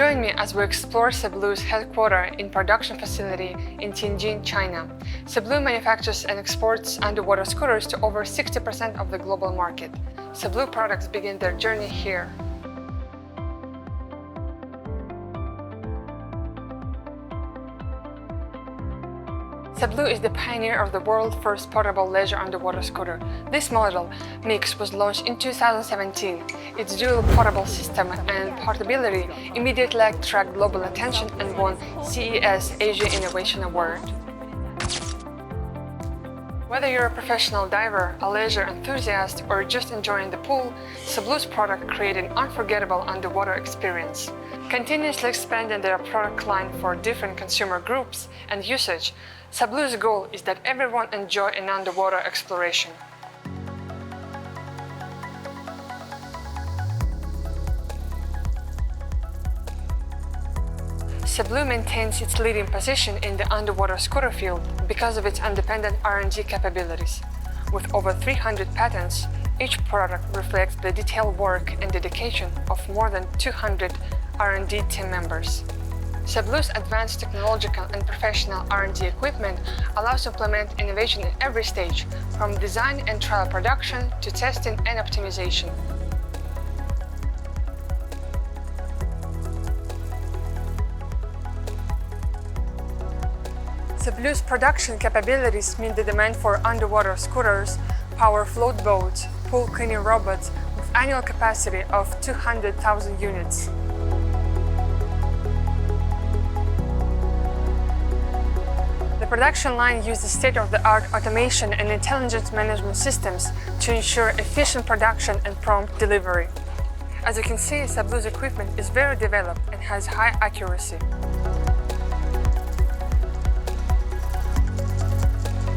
Join me as we explore Sublue's headquarters in production facility in Tianjin, China. Sublue manufactures and exports underwater scooters to over 60% of the global market. Sublue products begin their journey here. Sublue is the pioneer of the world's first portable leisure underwater scooter. This model, Mix, was launched in 2017. Its dual portable system and portability immediately attracted global attention and won CES Asia Innovation Award. Whether you're a professional diver, a leisure enthusiast, or just enjoying the pool, Sublue's product create an unforgettable underwater experience. Continuously expanding their product line for different consumer groups and usage, Sublue's goal is that everyone enjoy an underwater exploration. Sublue maintains its leading position in the underwater scooter field because of its independent R&D capabilities. With over 300 patents, each product reflects the detailed work and dedication of more than 200 R&D team members. Sublue's advanced technological and professional R&D equipment allows to implement innovation at every stage, from design and trial production to testing and optimization. Sublue's production capabilities meet the demand for underwater scooters, power float boats, pool cleaning robots with annual capacity of 200,000 units. The production line uses state-of-the-art automation and intelligence management systems to ensure efficient production and prompt delivery. As you can see, Sublue's equipment is very developed and has high accuracy.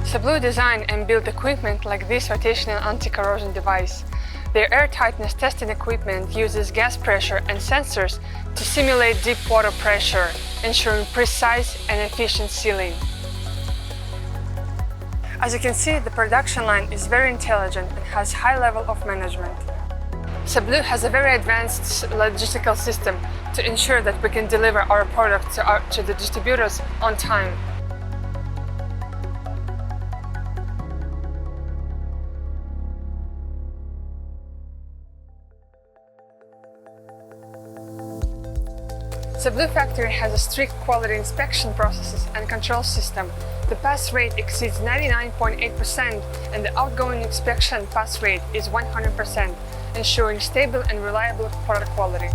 Sublue designed and built equipment like this rotational anti-corrosion device. Their air tightness testing equipment uses gas pressure and sensors to simulate deep water pressure, ensuring precise and efficient sealing. As you can see, the production line is very intelligent and has high level of management. Sublue has a very advanced logistical system to ensure that we can deliver our product to the distributors on time. Sublue factory has a strict quality inspection processes and control system. The pass rate exceeds 99.8% and the outgoing inspection pass rate is 100%, ensuring stable and reliable product quality.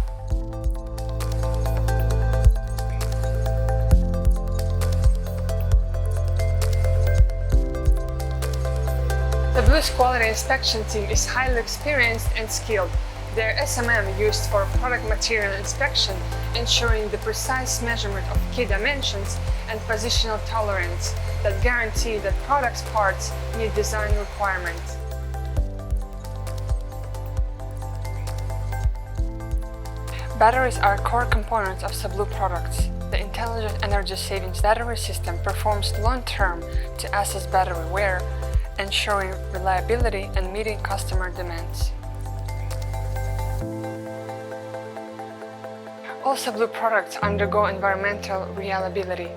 Sublue's quality inspection team is highly experienced and skilled. Their SMM used for product material inspection, ensuring the precise measurement of key dimensions and positional tolerance that guarantee that product's parts meet design requirements. Batteries are core components of Sublue products. The intelligent energy savings battery system performs long-term to assess battery wear, ensuring reliability and meeting customer demands. All Sublue products undergo environmental reliability.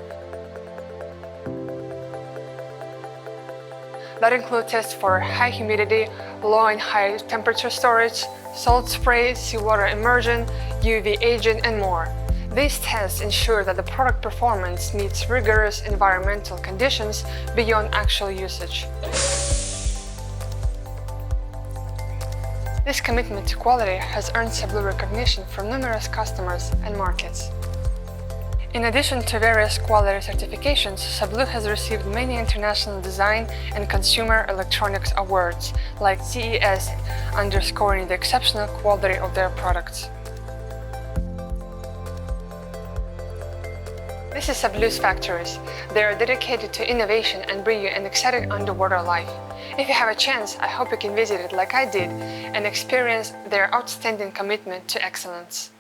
That include tests for high humidity, low and high temperature storage, salt spray, seawater immersion, UV agent, and more. These tests ensure that the product performance meets rigorous environmental conditions beyond actual usage. This commitment to quality has earned Sublue recognition from numerous customers and markets. In addition to various quality certifications, Sublue has received many international design and consumer electronics awards, like CES, underscoring the exceptional quality of their products. This is Sublue's factories. They are dedicated to innovation and bring you an exciting underwater life. If you have a chance, I hope you can visit it like I did and experience their outstanding commitment to excellence.